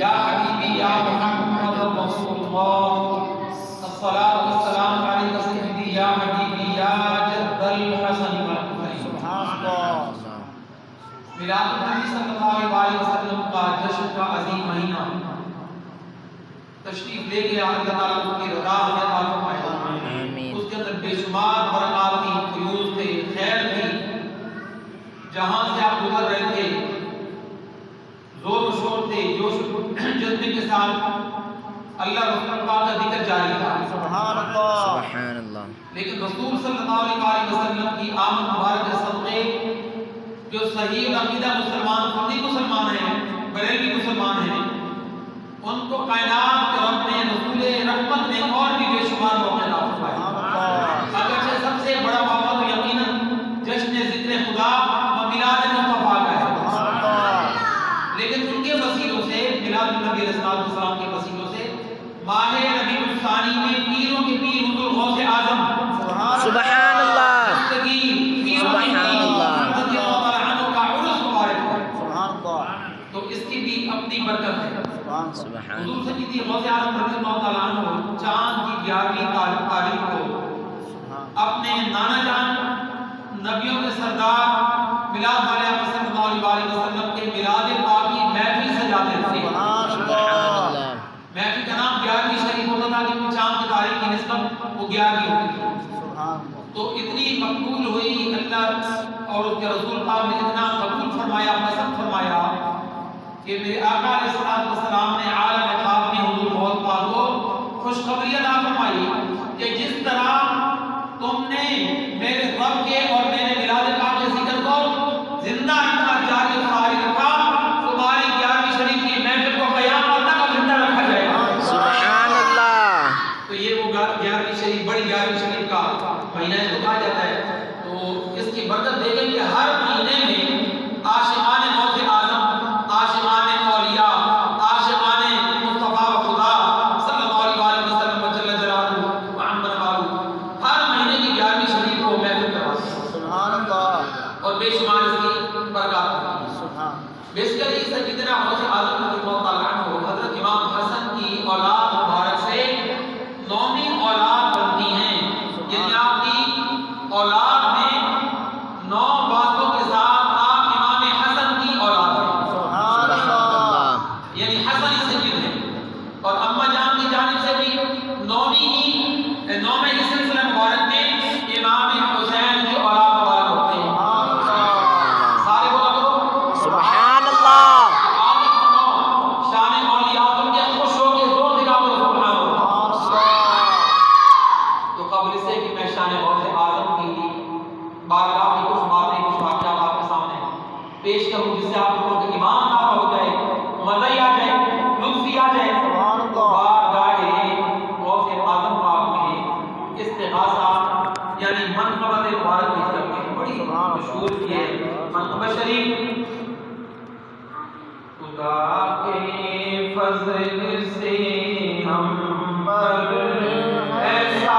یا حبیبی یا محمد رسول اللہ الصلاۃ والسلام علیک سیدی یا حبیبی یا جد الحسن والحسین سبحان اللہ۔ میلاد النبی صلی اللہ علیہ وسلم کا جشن کا عظیم مہینہ تشریف لے کے اللہ تعالیٰ کی رضا سے عطا فرمائے، اس کے اندر بے شمار برکات تھی، فیوز تھے، خیر تھی۔ جہاں سے آپ گزر رہے تھے زور و شور تھے، جوش و جذبے کے ساتھ اللہ رسول پاک کا ذکر جاری تھا، سبحان اللہ سبحان اللہ۔ لیکن رسول صلی اللہ علیہ وسلم کی آمد مبارک کے صدقے جو صحیح عقیدہ مسلمان، سنی مسلمان ہیں، بریلوی مسلمان ہیں، ان کو کائنات کے رب نے، رسول رحمت نے اور بھی بے شمار موقع عطا فرمائے۔ اگرچہ سب سے بڑا موقع تو یقیناً جشن ذکر خدا و میلاد مصطفیٰ کا ہے، لیکن ان کے وسیلوں سے، میلاد النبی علیہ السلام کے وسیلوں سے ماہ ربیع الثانی میں پیروں کے پیر حضور غوث اعظم سبحان اللہ سبحان اللہ رضی اللہ تعالی عنہ کا عرس مبارک ہے، سبحان اللہ۔ تو اس کی بھی اپنی برکت ہے۔ حضور سیدی غوث اعظم رضی اللہ تعالی عنہ چاند کی 11ویں تاریخ کو اپنے نانا جان نبیوں کے سردار میلاد والے آقا صلی اللہ علیہ وسلم کے میلاد پاک کی محفل سجاتے تھے۔ محفل کا نام 11ویں شریف ہوتا تھا کیونکہ چاند کی تاریخ کی نسبت وہ 11ویں ہوتی تھی۔ تو اتنی مقبول ہوئی، اللہ اور اس کے رسول پاک نے اتنا قبول فرمایا، پسند فرمایا کہ میرے آقا علیہ السلام نے عالم خواب میں حضور غوث پاک کو خوشخبری عطا فرمائی کہ جس طرح تم نے میرے رب کے اور میرے میلاد پاک کے ذکر کو زندہ رکھا، جاری و ساری رکھا، تمہاری 11ویں شریف کی محفل کو قیامت تک زندہ رکھا جائے گا، سبحان اللہ۔ تو یہ وہ 11ویں شریف، بڑی 11ویں شریف کا مہینہ اس کو کہا جاتا ہے۔ تو اس کی برکت دیکھیں کہ ہر مہینے میں عاشقان غوث اعظم، عاشقان اولیاء، عاشقان مصطفیٰ و خدا صلی اللہ علیہ وسلم جل جلالہ محمد والو ہر مہینے کی 11ویں شریف کو محفل کرواتے ہیں، سبحان اللہ، اور بے شمار اس کی برکات ہیں، سبحان۔ بیسیکلی سیدنا غوث اعظم رضی اللہ تعالی عنہ حضرت امام حسن کی اولاد مبارک سے 9ویں اولاد بنتی ہیں، یعنی آپ کی اولاد میں 9 وارثوں کے ساتھ آپ امام حسن کی اولاد ہیں، سبحان اللہ، یعنی حسن سید ہیں، اور اماں جان کی جانب سے بھی 9ویں سلسلہ مبارک میں امام حسین کی اولاد مبارک ہوتے ہیں، سارے بولا کرو سبحان اللہ۔ شان اولیاء تم کے خوش ہو کے زور دکھا دو سبحان اللہ۔ تو قبل سے کہ میں شان غوث اعظم کی بارگاہ کی کچھ باتیں، کچھ واقعات آپ کے سامنے پیش کروں جس سے آپ لوگوں کا ایمان تازہ ہو جائے، مزہ ہی آ جائے، لطف ہی آ جائے۔ بارگاہ غوث اعظم پاک میں استغاثہ یعنی منقبت مبارک کی طرف میں بڑی مشہور یہ منقبت شریف۔ خدا کے فضل سے ہم پر ایسا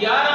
11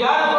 1100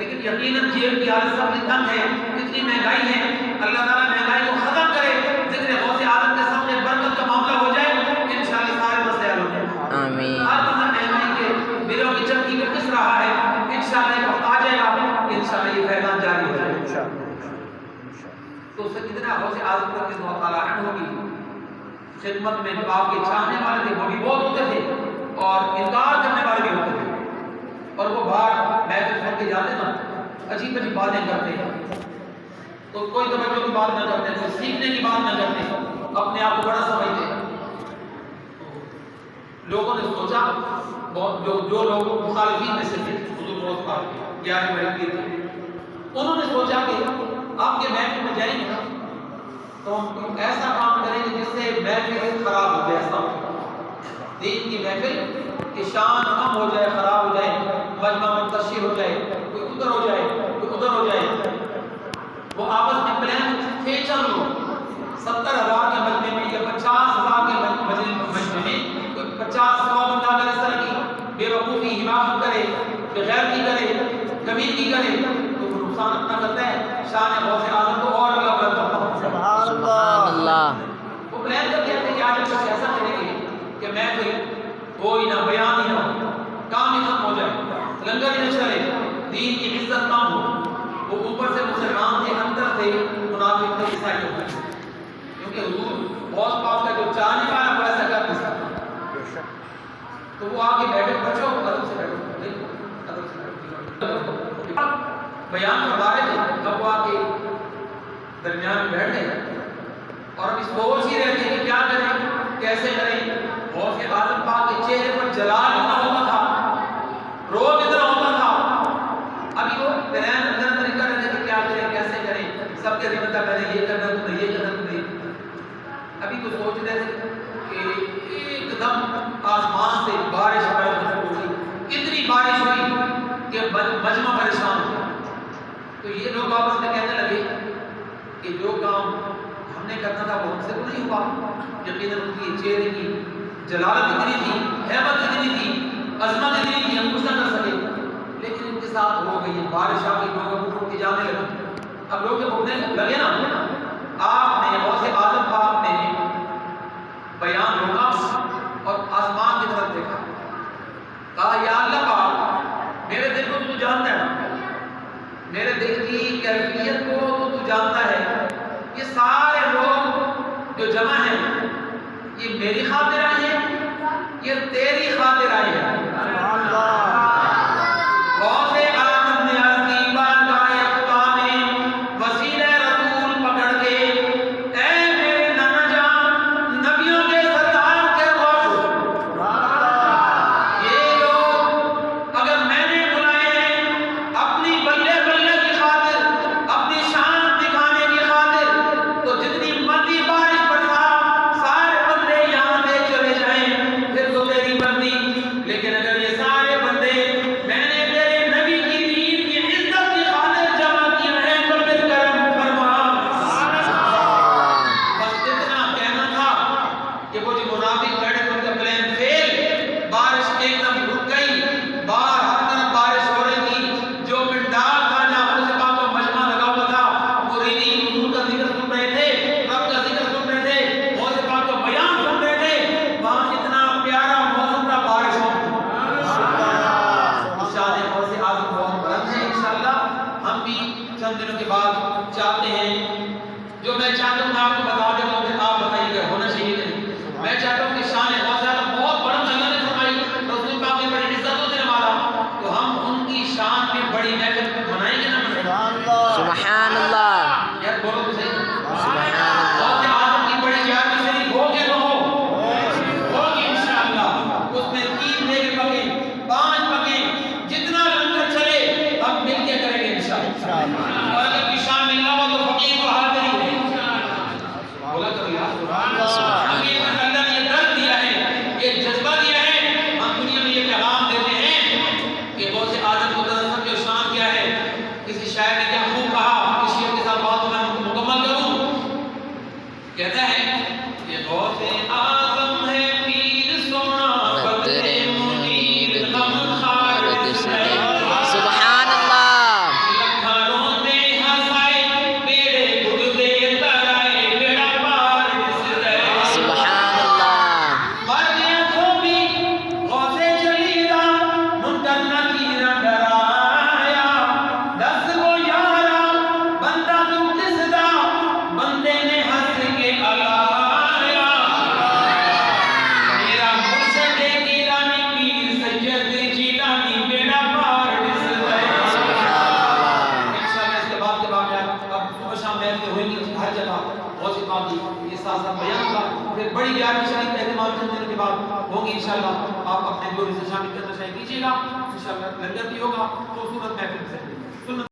لیکن یقیناً جیب کی حالت سب کی تنگ ہے، اتنی مہنگائی ہے، اللہ تعالیٰ مہنگائی کو ختم کرے، ذکر غوث اعظم کے سامنے برکت کا معاملہ ہو جائے، انشاءاللہ سارے مسائل ہو جائیں۔ آمین ہر بندہ مہنگائی کے بلوں کی چکی میں پس رہا ہے، انشاءاللہ یہ وقت آ جائے گا، انشاءاللہ یہ فیضان جاری ہو جائے گا۔ تو سیدنا غوث اعظم رضی اللہ تعالیٰ عنہ کی خدمت میں جو آپ کے چاہنے والے تھے وہ بھی بہت ہوتے تھے اور انکار کرنے والے بھی ہوتے تھے، اور وہ باہر محفل پھر کے جاتے نا عجیب عجیب باتیں کرتے ہیں، تو کوئی توجہ کی بات نہ کرتے، کوئی سیکھنے کی بات نہ کرتے، اپنے آپ کو بڑا سمجھتے۔ لوگوں نے سوچا، جو لوگ مخالفین میں سے تھے حضور غوث پاک کے 11 مہینے تھے، انہوں نے سوچا کہ آپ کے محفل میں جائیں گے تو ہم ایسا کام کریں گے جس سے محفل خراب ہو جائے، ایسا دین کی محفل کی شان کم ہو جائے، خراب ہو جائے، مجمع منتشر ہو جائے، کوئی ادھر ہو جائے کوئی ادھر ہو جائے۔ وہ آپس میں پلان کھینچا لو 70,000 کے مجمع میں یا 50,000 کے مجمع میں 50-100 بندہ اگر اس طرح کی بے وقوفی حماقت کرے، بغیرتی کرے، کمیکی کرے تو وہ نقصان اپنا کرتا ہے، شان غوث اعظم کو اور اللہ بلند کرتا ہے۔ سبحان اللہ وہ پلان کر کے آتے کہ آج کچھ ایسا کریں گے کہ محفل ہو ہی نہ، بیان ہی نہ ہو، کام ہی ختم ہو جائے، لنگر ہی نہ چلے، دین کی عزت کم ہو۔ وہ اوپر سے مسلمان تھے، اندر تھے منافق تھے، عیسائی لوگ تھے، کیونکہ حضور غوث پاک کا جو چاہنے والا وہ ایسا کر نہیں سکتا۔ تو وہ آگے بیٹھے، بچو ادب سے بیٹھو، ادب سے بیٹھو، بیان کروا رہے تھے، اب وہ آگے درمیان میں بیٹھ گئے اور اب اس سوچ ہی رہتے کہ کیا کریں، کیسے کریں۔ غوث اعظم پاک کے چہرے پر جلال اتنا ہوتا تھا، روب اتنا ہوتا تھا، ابھی وہ پلان اندر کر رہے تھے کہ کیا کریں، کیسے کریں، سب کے ذمہ دار پہلے یہ کرنا، تم نے یہ کرنا، تم نے ابھی تو سوچ رہے تھے کہ ایک دم آسمان سے بارش برسنے لگی، اتنی بارش ہوئی کہ مجمع پریشان ہو گیا۔ تو یہ لوگ آپس میں کہنے لگے کہ جو کام ہم نے کرنا تھا وہ ہم سے تو نہیں ہوا، یقیناً ان کی چہرے کی جلالت اتنی تھی، ہیبت اتنی تھی، عظمت اتنی تھی، ہم کچھ نہ کر سکے، لیکن ان کے ساتھ ہو گئی بارش، آ گئی، لوگ اٹھ کے جانے لگے۔ اب لوگ جب اٹھنے لگے نا، آپ نے غوث اعظم پاک نے بیان روکا اور آسمان کی طرف دیکھا، کہا یا اللہ پاک، میرے دل کو تو جانتا ہے، میرے دل کی کیفیت کو تو جانتا ہے، یہ سارے لوگ جو جمع ہیں یہ میری خاطر آئے ہیں، یہ تیری خاطر آئے ہیں۔ غوث اعظم نے عرض کی بارگاہ خدا میں وسیلہ رسول پکڑ کے، اے میرے نانا جان، نبیوں کے سردار کے غوث، یہ لوگ اگر میں نے بلائے ہیں اپنی بلے بلے کی خاطر، اپنی شان دکھانے کی خاطر، تو جتنی مرضی بارش برسا، سارے بندے یہاں سے چلے جائیں، پھر تو تیری مرضی۔ لیکن اگر یہ سارے بندے میں نے تیرے نبی کی دین کی عزت کی خاطر جمع کیے ہیں تو پھر کرم فرما۔ بس اتنا کہنا تھا کہ وہ جو منافق بیٹھے ان کا پلان فیل، بارش ایک دم رک گئی، باہر ہر طرف بارش ہو رہی تھی، جو پنڈال تھا جہاں غوث پاک کا مجمع لگا ہوا تھا، مریدین حضور کا ذکر سن رہے تھے، رب کا ذکر سن رہے تھے، غوث پاک کا بیان سن رہے تھے، وہاں اتنا پیارا موسم تھا، بارش ہو رہی تھی۔ شان غوث اعظم بہت بلند ہے، انشاءاللہ ہم بھی چند دنوں کے بعد چاہتے ہیں، جو میں چاہتا ہوں میں آپ کو بتا دیتا ہوں، پھر آپ بتائیے گا ہونا چاہیے نہیں۔ میں چاہتا ہوں کہ شان غوث اعظم بہت بلند اللہ نے فرمائی، رسول پاک نے بڑی عزتوں دینے والا، تو ہم ان کی شان میں بڑی محفل منائیں گے نہ منائیں گے؟ سبحان اللہ یار بولو تو صحیح۔ سبحان اللہ غوث اعظم کی بڑی 11ویں شریف ہوگی نہ ہو؟ ہوگی انشاءاللہ۔ اس میں 3 میگے پکیں، 5 پکیں، جتنا لنگر چلے ہم مل کے کریں گے انشاءاللہ۔ اور اگر کی شان ملنا ہو تو فقیر کو حاضر ہی ہے۔ بولا کرو یار ہمیں اللہ نے یہ درد دیا ہے، یہ جذبہ دیا ہے، ہم دنیا میں یہ پیغام دیتے ہیں کہ غوث اعظم کو دراصل جو شان کیا ہے۔ کسی شاعر نے کیا خوب کہا، اس شعر کے ساتھ بات میں مکمل کروں، کہتا ہے کہ غوث اعظم ہے پیر سونا بدر منیر غم خار سبحان اللہ جگہ غوث پاک کی یہ ساتھ ساتھ بیان ہوگا. پھر بڑی 11ویں شریف کا اہتمام چند دنوں کے بعد ہوگی انشاءاللہ. آپ اپنے جوڑے سے شامل کرنا چاہیے کیجیے گا انشاءاللہ. لنگر بھی ہوگا خوبصورت محفل سے.